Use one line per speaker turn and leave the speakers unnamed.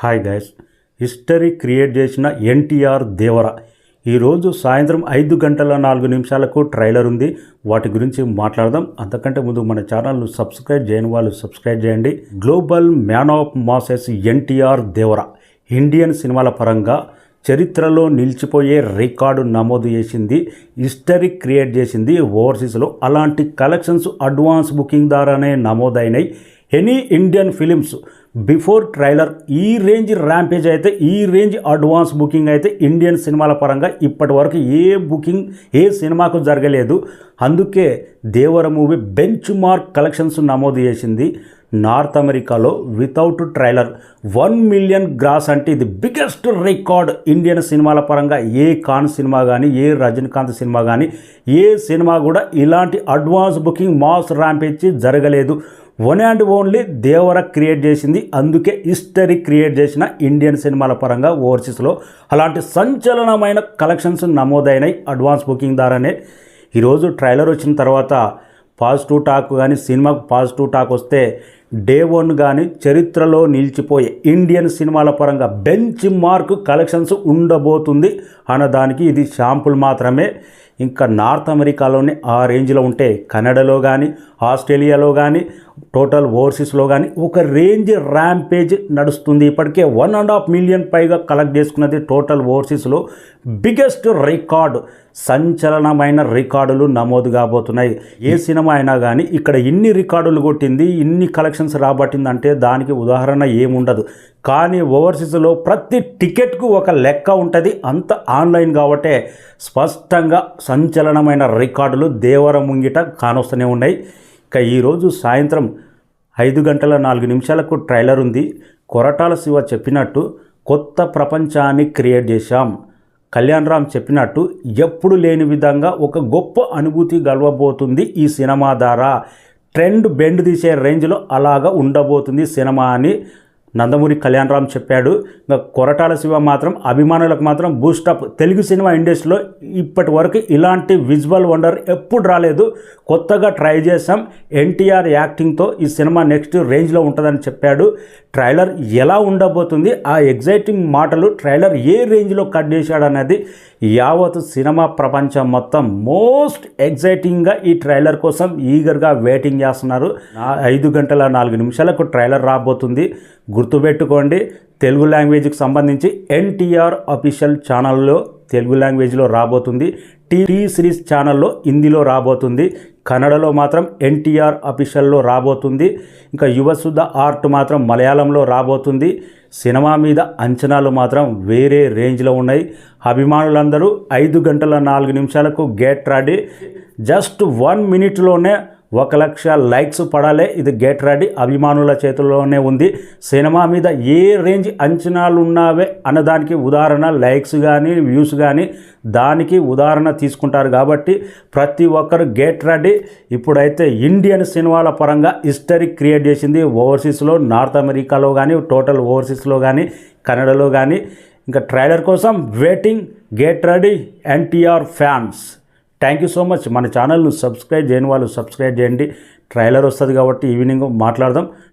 Hi guys, history create చేసిన ఎన్టీఆర్ దేవర ఈరోజు సాయంత్రం 5:04 ట్రైలర్ ఉంది. వాటి గురించి మాట్లాడదాం. అంతకంటే ముందు మన ఛానల్ను సబ్స్క్రైబ్ చేయని వాళ్ళు సబ్స్క్రైబ్ చేయండి. Global man of masses NTR Devara Indian సినిమాల పరంగా చరిత్రలో నిలిచిపోయే రికార్డు నమోదు చేసింది, హిస్టరీ క్రియేట్ చేసింది. ఓవర్సీస్లో అలాంటి కలెక్షన్స్ అడ్వాన్స్ బుకింగ్ ద్వారానే నమోదైనాయి. Any Indian films before trailer ఈ రేంజ్ ర్యాంపేజ్ అయితే, ఈ రేంజ్ అడ్వాన్స్ బుకింగ్ అయితే ఇండియన్ సినిమాల పరంగా ఇప్పటి వరకు ఏ బుకింగ్ ఏ సినిమాకు జరగలేదు. అందుకే దేవర మూవీ బెంచ్ మార్క్ కలెక్షన్స్ నమోదు చేసింది. నార్త్ అమెరికాలో వితౌట్ ట్రైలర్ 1 మిలియన్ గ్రాస్ అంటే ఇది బిగ్గెస్ట్ రికార్డ్ ఇండియన్ సినిమాల పరంగా. ఏ ఖాన్ సినిమా కానీ, ఏ రజనీకాంత్ సినిమా కానీ, ఏ సినిమా కూడా ఇలాంటి అడ్వాన్స్ బుకింగ్ మాస్ ర్యాంపేజ్ జరగలేదు. One and only Devara create చేసింది. అందుకే హిస్టరీ క్రియేట్ చేసిన ఇండియన్ సినిమాల పరంగా ఓవర్సీస్లో అలాంటి సంచలనమైన కలెక్షన్స్ నమోదైనాయి అడ్వాన్స్ బుకింగ్ ద్వారానే. ఈరోజు ట్రైలర్ వచ్చిన తర్వాత పాజిటివ్ టాక్ కానీ, సినిమాకు పాజిటివ్ టాక్ వస్తే డే 1 కానీ చరిత్రలో నిలిచిపోయే ఇండియన్ సినిమాల పరంగా బెంచ్ మార్క్ కలెక్షన్స్ ఉండబోతుంది అన్నదానికి ఇది శాంపుల్ మాత్రమే. ఇంకా నార్త్ అమెరికాలోనే ఆ రేంజ్లో ఉంటే కన్నడలో కానీ, ఆస్ట్రేలియాలో కానీ, టోటల్ ఓవర్సీస్లో కానీ ఒక రేంజ్ ర్యాంపేజ్ నడుస్తుంది. ఇప్పటికే 1.5 మిలియన్ పైగా కలెక్ట్ చేసుకున్నది టోటల్ ఓవర్సీస్లో. బిగ్గెస్ట్ రికార్డు, సంచలనమైన రికార్డులు నమోదు కాబోతున్నాయి. ఏ సినిమా అయినా కానీ ఇక్కడ ఇన్ని రికార్డులు కొట్టింది, ఇన్ని కలెక్షన్స్ రాబట్టిందంటే దానికి ఉదాహరణ ఏముండదు. కానీ ఓవర్సీస్లో ప్రతి టికెట్కు ఒక లెక్క ఉంటుంది. అంత ఆన్లైన్ కాబట్టే స్పష్టంగా సంచలనమైన రికార్డులు దేవర ముంగిట కానొస్తూనే ఉన్నాయి. ఇక ఈరోజు సాయంత్రం 5:04 ట్రైలర్ ఉంది. కొరటాల శివ చెప్పినట్టు కొత్త ప్రపంచాన్ని క్రియేట్ చేశాం. కళ్యాణ్ రామ్ చెప్పినట్టు ఎప్పుడు లేని విధంగా ఒక గొప్ప అనుభూతి గలవబోతుంది ఈ సినిమా ద్వారా. ట్రెండ్ బెండ్ తీసే రేంజ్లో అలాగా ఉండబోతుంది సినిమా అని నందమూరి కళ్యాణ్ రామ్ చెప్పాడు. ఇంకా కొరటాల శివ మాత్రం అభిమానులకు మాత్రం బూస్టప్. తెలుగు సినిమా ఇండస్ట్రీలో ఇప్పటి వరకు ఇలాంటి విజువల్ వండర్ ఎప్పుడు రాలేదు, కొత్తగా ట్రై చేసాం. ఎన్టీఆర్ యాక్టింగ్తో ఈ సినిమా నెక్స్ట్ రేంజ్లో ఉంటుందని చెప్పాడు. ట్రైలర్ ఎలా ఉండబోతుంది, ఆ ఎగ్జైటింగ్ మాటలు ట్రైలర్ ఏ రేంజ్లో కట్ చేశాడనేది యావత్ సినిమా ప్రపంచం మొత్తం మోస్ట్ ఎగ్జైటింగ్గా ఈ ట్రైలర్ కోసం ఈగర్గా వెయిటింగ్ చేస్తున్నారు. 5:04 ట్రైలర్ రాబోతుంది. గుర్తుపెట్టుకోండి, తెలుగు లాంగ్వేజ్కి సంబంధించి ఎన్టీఆర్ అఫీషియల్ ఛానల్లో తెలుగు లాంగ్వేజ్లో రాబోతుంది. టీ సిరీస్ ఛానల్లో హిందీలో రాబోతుంది. కన్నడలో మాత్రం ఎన్టీఆర్ అఫీషియల్లో రాబోతుంది. ఇంకా యువసుధ ఆర్ట్ మాత్రం మలయాళంలో రాబోతుంది. సినిమా మీద అంచనాలు మాత్రం వేరే రేంజ్లో ఉన్నాయి. అభిమానులందరూ 5:04 గెట్ రెడీ. జస్ట్ 1 మినిట్లోనే 1,00,000 లైక్స్ పడాలి. ఇది గెట్ రెడీ అభిమానుల చేతుల్లోనే ఉంది. సినిమా మీద ఏ రేంజ్ అంచనాలు ఉన్నావే అన్నదానికి ఉదాహరణ లైక్స్ కానీ, వ్యూస్ కానీ దానికి ఉదాహరణ తీసుకుంటారు. కాబట్టి ప్రతి ఒక్కరు గెట్ రెడీ. ఇప్పుడైతే ఇండియన్ సినిమాల పరంగా హిస్టరీ క్రియేట్ చేసింది ఓవర్సీస్లో, నార్త్ అమెరికాలో కానీ, టోటల్ ఓవర్సీస్లో కానీ, కన్నడలో కానీ. ఇంకా ట్రైలర్ కోసం waiting. Get ready NTR fans. Thank you so much. మన ఛానల్ను సబ్స్క్రైబ్ చేయని వాళ్ళు సబ్స్క్రైబ్ చేయండి. ట్రైలర్ వస్తుంది కాబట్టి ఈవినింగ్ మాట్లాడదాం.